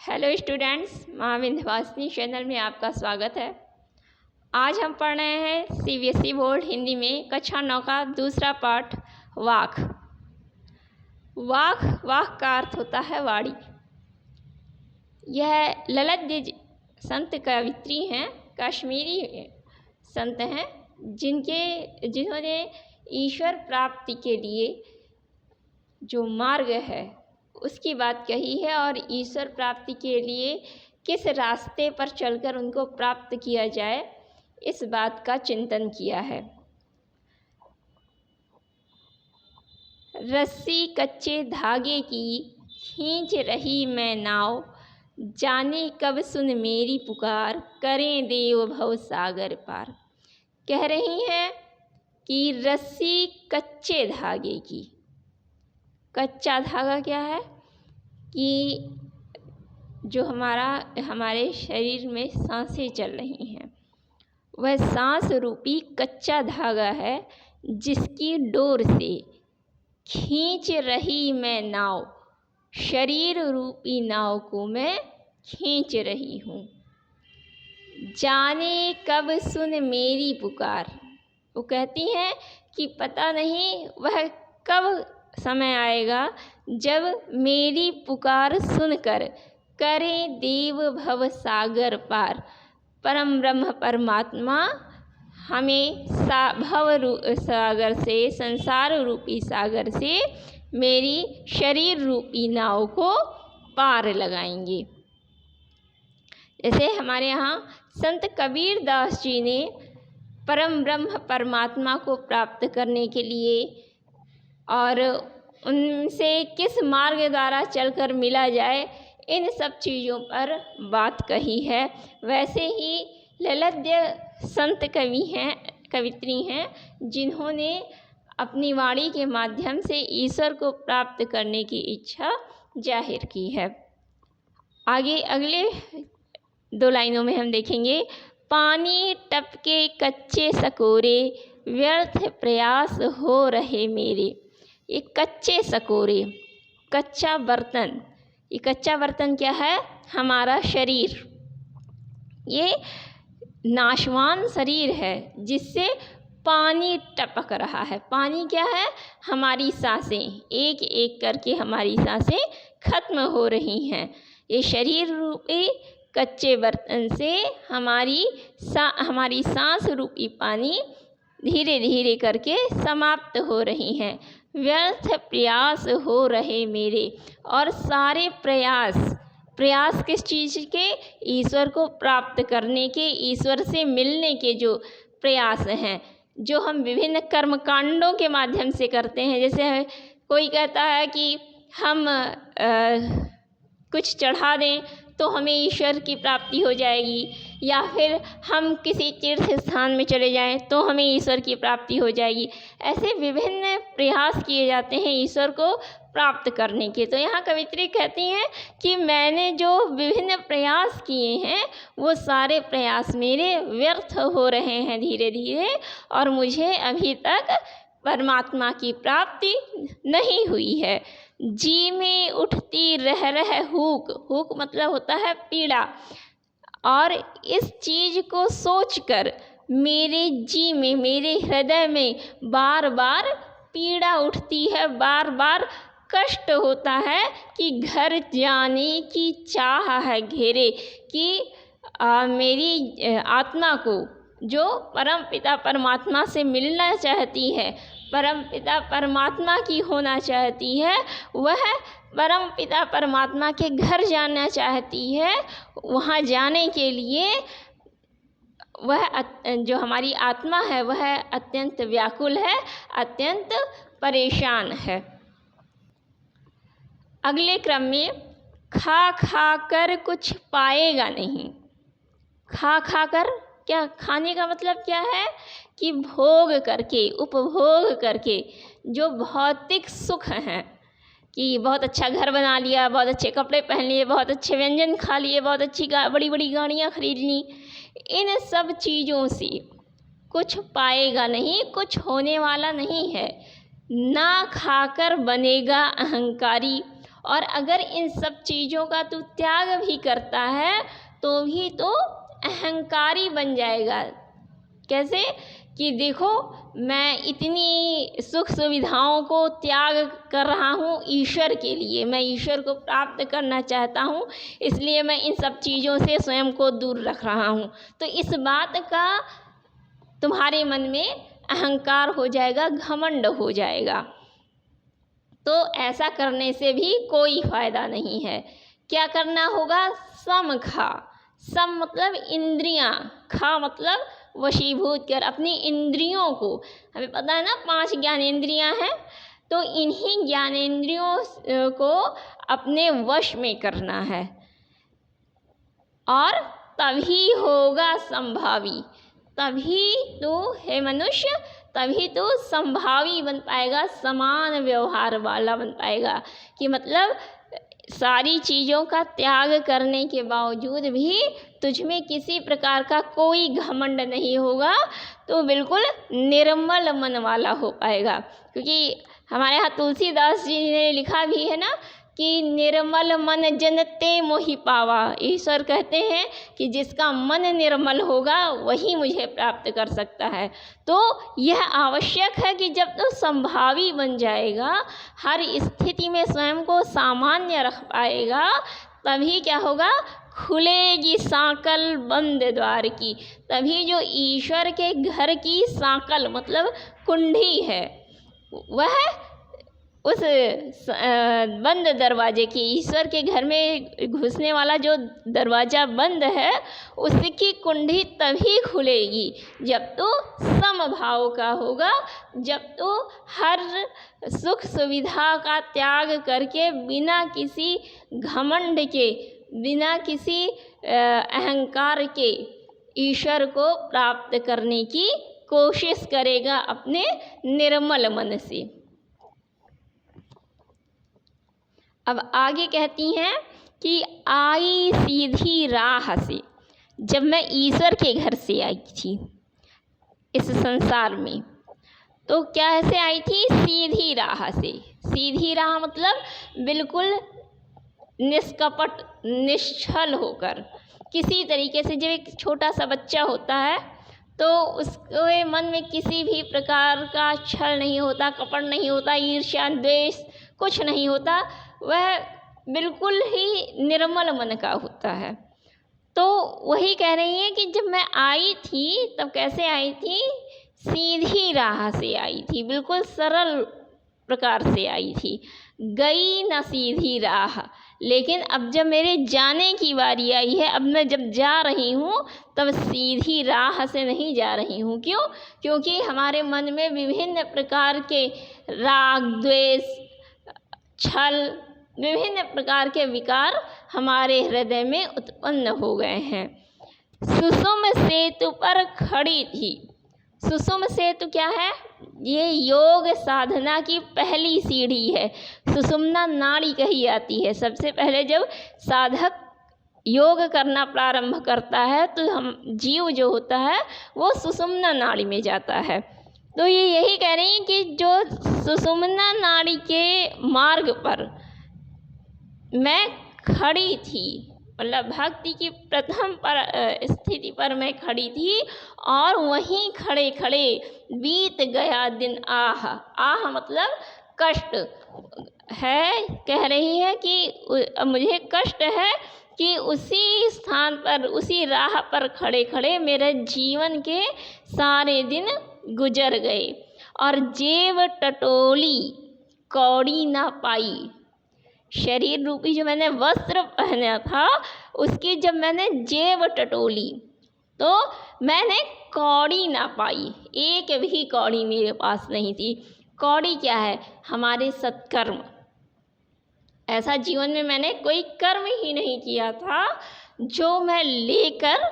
Hello students, माँ Vindhyavasini channel में आपका स्वागत है। आज हम पढ़ रहे हैं सीबीएसई बोर्ड हिंदी में कक्षा 9 का दूसरा पाठ वाक। वाक का अर्थ होता है वाणी। यह ललित संत कवित्री हैं, कश्मीरी संत हैं, जिन्होंने ईश्वर प्राप्ति के लिए जो मार्ग है उसकी बात कही है और ईश्वर प्राप्ति के लिए किस रास्ते पर चलकर उनको प्राप्त किया जाए, इस बात का चिंतन किया है। रस्सी कच्चे धागे की खींच रही मैं नाव, जाने कब सुन मेरी पुकार, करें देव भव सागर पार। कह रही हैं कि रस्सी कच्चे धागे की। कच्चा धागा क्या है कि जो हमारे शरीर में सांसें चल रही हैं, वह सांस रूपी कच्चा धागा है, जिसकी डोर से खींच रही मैं नाव, शरीर रूपी नाव को मैं खींच रही हूँ। जाने कब सुन मेरी पुकार। वो कहती हैं कि पता नहीं वह कब समय आएगा जब मेरी पुकार सुनकर करें देव भव सागर पार। परम ब्रह्म परमात्मा हमें सागर से, संसार रूपी सागर से मेरी शरीर रूपी नाव को पार लगाएंगे। जैसे हमारे यहाँ संत कबीर दास जी ने परम ब्रह्म परमात्मा को प्राप्त करने के लिए और उनसे किस मार्ग द्वारा चलकर मिला जाए, इन सब चीज़ों पर बात कही है। वैसे ही ललित संत कवित्री हैं, जिन्होंने अपनी वाणी के माध्यम से ईश्वर को प्राप्त करने की इच्छा जाहिर की है। आगे अगले 2 लाइनों में हम देखेंगे, पानी टपके कच्चे सकोरे, व्यर्थ प्रयास हो रहे मेरे। ये कच्चे सकोरे, कच्चा बर्तन। ये कच्चा बर्तन क्या है? हमारा शरीर। ये नाशवान शरीर है जिससे पानी टपक रहा है। पानी क्या है? हमारी सांसें, एक एक करके हमारी सांसें खत्म हो रही हैं। ये शरीर रूपी कच्चे बर्तन से हमारी सांस रूपी पानी धीरे धीरे करके समाप्त हो रही हैं। व्यर्थ प्रयास हो रहे मेरे। और सारे प्रयास किस चीज़ के? ईश्वर को प्राप्त करने के, ईश्वर से मिलने के जो प्रयास हैं, जो हम विभिन्न कर्मकांडों के माध्यम से करते हैं। जैसे कोई कहता है कि हम कुछ चढ़ा दें तो हमें ईश्वर की प्राप्ति हो जाएगी, या फिर हम किसी तीर्थ स्थान में चले जाएं तो हमें ईश्वर की प्राप्ति हो जाएगी। ऐसे विभिन्न प्रयास किए जाते हैं ईश्वर को प्राप्त करने के। तो यहाँ कवित्री कहती हैं कि मैंने जो विभिन्न प्रयास किए हैं, वो सारे प्रयास मेरे व्यर्थ हो रहे हैं धीरे धीरे, और मुझे अभी तक परमात्मा की प्राप्ति नहीं हुई है। जी में उठती रह हुक मतलब होता है पीड़ा, और इस चीज़ को सोचकर मेरे जी में, मेरे हृदय में बार बार पीड़ा उठती है, बार बार कष्ट होता है कि घर जाने की चाह है घेरे, कि मेरी आत्मा को जो परम पिता परमात्मा से मिलना चाहती है, परम पिता परमात्मा की होना चाहती है, वह परम पिता परमात्मा के घर जाना चाहती है। वहाँ जाने के लिए वह जो हमारी आत्मा है, वह अत्यंत व्याकुल है, अत्यंत परेशान है। अगले क्रम में, खा कर कुछ पाएगा नहीं। खा कर क्या? खाने का मतलब क्या है कि भोग करके, उपभोग करके जो भौतिक सुख हैं, कि बहुत अच्छा घर बना लिया, बहुत अच्छे कपड़े पहन लिए, बहुत अच्छे व्यंजन खा लिए, बहुत अच्छी बड़ी बड़ी गाड़ियाँ खरीद ली, इन सब चीज़ों से कुछ पाएगा नहीं, कुछ होने वाला नहीं है। ना खाकर बनेगा अहंकारी, और अगर इन सब चीज़ों का तू त्याग भी करता है तो भी तो अहंकारी बन जाएगा। कैसे कि देखो मैं इतनी सुख सुविधाओं को त्याग कर रहा हूँ ईश्वर के लिए, मैं ईश्वर को प्राप्त करना चाहता हूँ, इसलिए मैं इन सब चीज़ों से स्वयं को दूर रख रहा हूँ। तो इस बात का तुम्हारे मन में अहंकार हो जाएगा, घमंड हो जाएगा। तो ऐसा करने से भी कोई फ़ायदा नहीं है। क्या करना होगा? सम खा। सम मतलब इंद्रियां, खा मतलब वशीभूत कर अपनी इंद्रियों को। हमें पता है ना 5 ज्ञानेंद्रियां हैं, तो इन्हीं ज्ञानेंद्रियों को अपने वश में करना है और तभी होगा संभावी। तभी तो हे मनुष्य, तभी तो संभावी बन पाएगा, समान व्यवहार वाला बन पाएगा। कि मतलब सारी चीज़ों का त्याग करने के बावजूद भी तुझ में किसी प्रकार का कोई घमंड नहीं होगा, तो बिल्कुल निर्मल मन वाला हो पाएगा। क्योंकि हमारे यहाँ तुलसीदास जी ने लिखा भी है ना कि निर्मल मन जनते मोहि पावा। ईश्वर कहते हैं कि जिसका मन निर्मल होगा वही मुझे प्राप्त कर सकता है। तो यह आवश्यक है कि जब तो संभावी बन जाएगा, हर स्थिति में स्वयं को सामान्य रख पाएगा, तभी क्या होगा? खुलेगी सांकल बंद द्वार की। तभी जो ईश्वर के घर की सांकल मतलब कुंडी है, वह उस बंद दरवाजे की, ईश्वर के घर में घुसने वाला जो दरवाज़ा बंद है, उसकी कुंडी तभी खुलेगी जब तो समभाव का होगा, जब तो हर सुख सुविधा का त्याग करके बिना किसी घमंड के, बिना किसी अहंकार के ईश्वर को प्राप्त करने की कोशिश करेगा अपने निर्मल मन से। अब आगे कहती हैं कि आई सीधी राह से। जब मैं ईश्वर के घर से आई थी इस संसार में, तो कैसे आई थी? सीधी राह से। सीधी राह मतलब बिल्कुल निष्कपट, निश्छल होकर। किसी तरीके से, जब एक छोटा सा बच्चा होता है तो उसके मन में किसी भी प्रकार का छल नहीं होता, कपट नहीं होता, ईर्ष्या द्वेष कुछ नहीं होता, वह बिल्कुल ही निर्मल मन का होता है। तो वही कह रही हैं कि जब मैं आई थी तब कैसे आई थी? सीधी राह से आई थी, बिल्कुल सरल प्रकार से आई थी। गई न सीधी राह, लेकिन अब जब मेरे जाने की बारी आई है, अब मैं जब जा रही हूँ तब सीधी राह से नहीं जा रही हूँ। क्यों? क्योंकि हमारे मन में विभिन्न प्रकार के राग द्वेष छल, विभिन्न प्रकार के विकार हमारे हृदय में उत्पन्न हो गए हैं। सुषुम सेतु पर खड़ी थी। सुषुम सेतु क्या है? ये योग साधना की पहली सीढ़ी है। सुषुम्ना नाड़ी कही जाती है। सबसे पहले जब साधक योग करना प्रारंभ करता है तो हम जीव जो होता है वो सुषुम्ना नाड़ी में जाता है। तो ये यही कह रही हैं कि जो सुषुम्ना नाड़ी के मार्ग पर मैं खड़ी थी, मतलब भक्ति की प्रथम स्थिति पर मैं खड़ी थी, और वहीं खड़े खड़े बीत गया दिन। आह, आह मतलब कष्ट है। कह रही है कि मुझे कष्ट है कि उसी स्थान पर, उसी राह पर खड़े खड़े मेरे जीवन के सारे दिन गुजर गए और जेब टटोली कौड़ी ना पाई। शरीर रूपी जो मैंने वस्त्र पहना था उसकी जब मैंने जेब टटोली तो मैंने कौड़ी ना पाई। एक भी कौड़ी मेरे पास नहीं थी। कौड़ी क्या है? हमारे सत्कर्म। ऐसा जीवन में मैंने कोई कर्म ही नहीं किया था जो मैं लेकर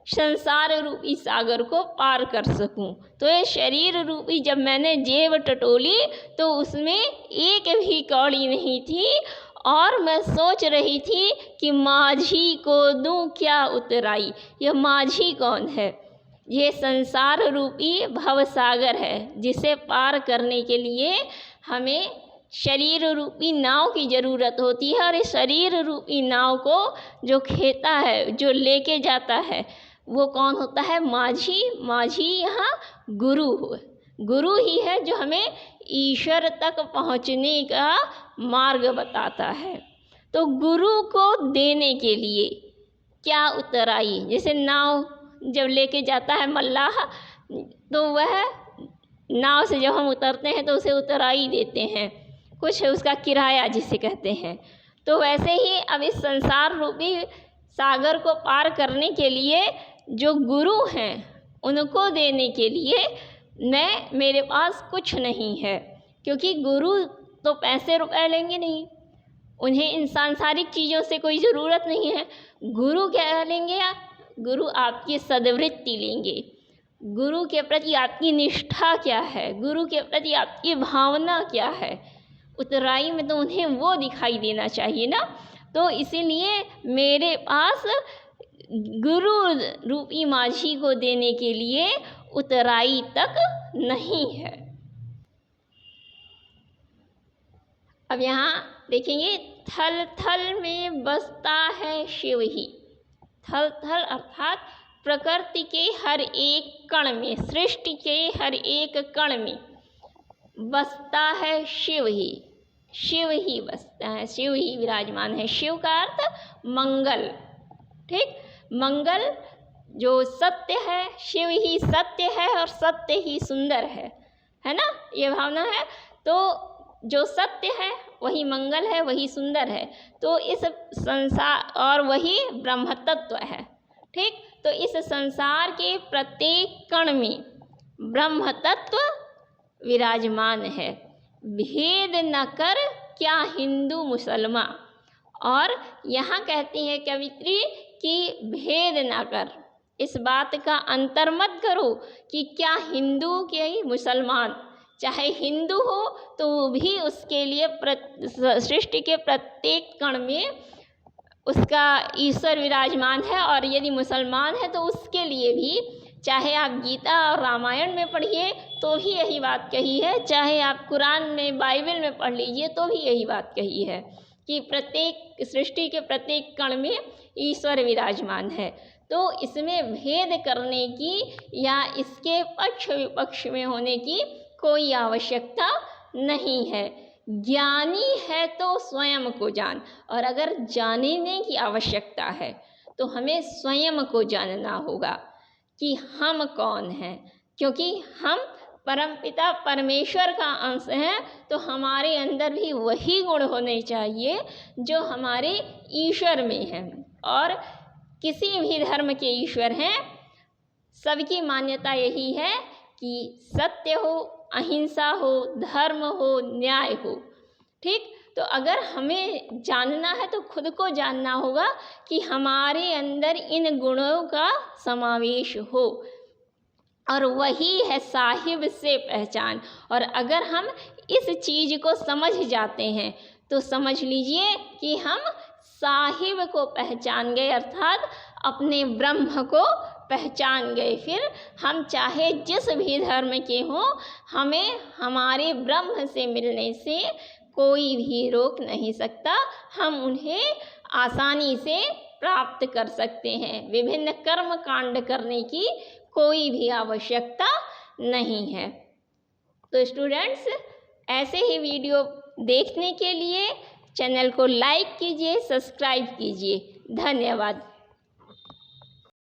संसार रूपी सागर को पार कर सकूं। तो ये शरीर रूपी जब मैंने जेब टटोली तो उसमें एक भी कौड़ी नहीं थी, और मैं सोच रही थी कि माझी को दूं क्या उतराई। यह माझी कौन है? ये संसार रूपी भवसागर है जिसे पार करने के लिए हमें शरीर रूपी नाव की ज़रूरत होती है, और इस शरीर रूपी नाव को जो खेता है, जो लेके जाता है, वो कौन होता है? माझी। माझी यहाँ गुरु ही है जो हमें ईश्वर तक पहुँचने का मार्ग बताता है। तो गुरु को देने के लिए क्या उतराई, जैसे नाव जब लेके जाता है मल्लाह, तो वह नाव से जब हम उतरते हैं तो उसे उतराई देते हैं, कुछ उसका किराया जिसे कहते हैं। तो वैसे ही अब इस संसार रूपी सागर को पार करने के लिए जो गुरु हैं, उनको देने के लिए मेरे पास कुछ नहीं है, क्योंकि गुरु तो पैसे रुपए लेंगे नहीं, उन्हें इन सांसारिक चीज़ों से कोई ज़रूरत नहीं है। गुरु क्या लेंगे आप? गुरु आपकी सद्वृत्ति लेंगे। गुरु के प्रति आपकी निष्ठा क्या है, गुरु के प्रति आपकी भावना क्या है, उतराई में तो उन्हें वो दिखाई देना चाहिए ना। तो इसीलिए मेरे पास गुरु रूपी माझी को देने के लिए उतराई तक नहीं है। अब यहाँ देखेंगे, थल थल में बसता है शिव ही। थल थल अर्थात प्रकृति के हर एक कण में, सृष्टि के हर एक कण में बसता है शिव ही। शिव ही बसता है, शिव ही विराजमान है। शिव का अर्थ मंगल, ठीक। मंगल जो सत्य है, शिव ही सत्य है और सत्य ही सुंदर है ना, ये भावना है। तो जो सत्य है वही मंगल है, वही सुंदर है। तो इस संसार, और वही ब्रह्म तत्व है, ठीक। तो इस संसार के प्रत्येक कण में ब्रह्म तत्व विराजमान है। भेद न कर क्या हिंदू मुसलमान। और यहाँ कहती है कवित्री कि भेद ना कर, इस बात का अंतर मत करो कि क्या हिंदू के ही मुसलमान, चाहे हिंदू हो तो वो भी उसके लिए सृष्टि के प्रत्येक कण में उसका ईश्वर विराजमान है। और यदि मुसलमान है तो उसके लिए भी, चाहे आप गीता और रामायण में पढ़िए तो भी यही बात कही है, चाहे आप कुरान में, बाइबल में पढ़ लीजिए तो भी यही बात कही है कि प्रत्येक सृष्टि के प्रत्येक कण में ईश्वर विराजमान है। तो इसमें भेद करने की या इसके पक्ष विपक्ष में होने की कोई आवश्यकता नहीं है। ज्ञानी है तो स्वयं को जान, और अगर जानने की आवश्यकता है तो हमें स्वयं को जानना होगा कि हम कौन हैं, क्योंकि हम परमपिता परमेश्वर का अंश हैं। तो हमारे अंदर भी वही गुण होने चाहिए जो हमारे ईश्वर में हैं। और किसी भी धर्म के ईश्वर हैं, सबकी मान्यता यही है कि सत्य हो, अहिंसा हो, धर्म हो, न्याय हो, ठीक। तो अगर हमें जानना है तो खुद को जानना होगा कि हमारे अंदर इन गुणों का समावेश हो, और वही है साहिब से पहचान। और अगर हम इस चीज़ को समझ जाते हैं तो समझ लीजिए कि हम साहिब को पहचान गए, अर्थात अपने ब्रह्म को पहचान गए। फिर हम चाहे जिस भी धर्म के हों, हमें हमारे ब्रह्म से मिलने से कोई भी रोक नहीं सकता। हम उन्हें आसानी से प्राप्त कर सकते हैं। विभिन्न कर्म कांड करने की कोई भी आवश्यकता नहीं है। तो स्टूडेंट्स, ऐसे ही वीडियो देखने के लिए चैनल को लाइक कीजिए, सब्सक्राइब कीजिए। धन्यवाद।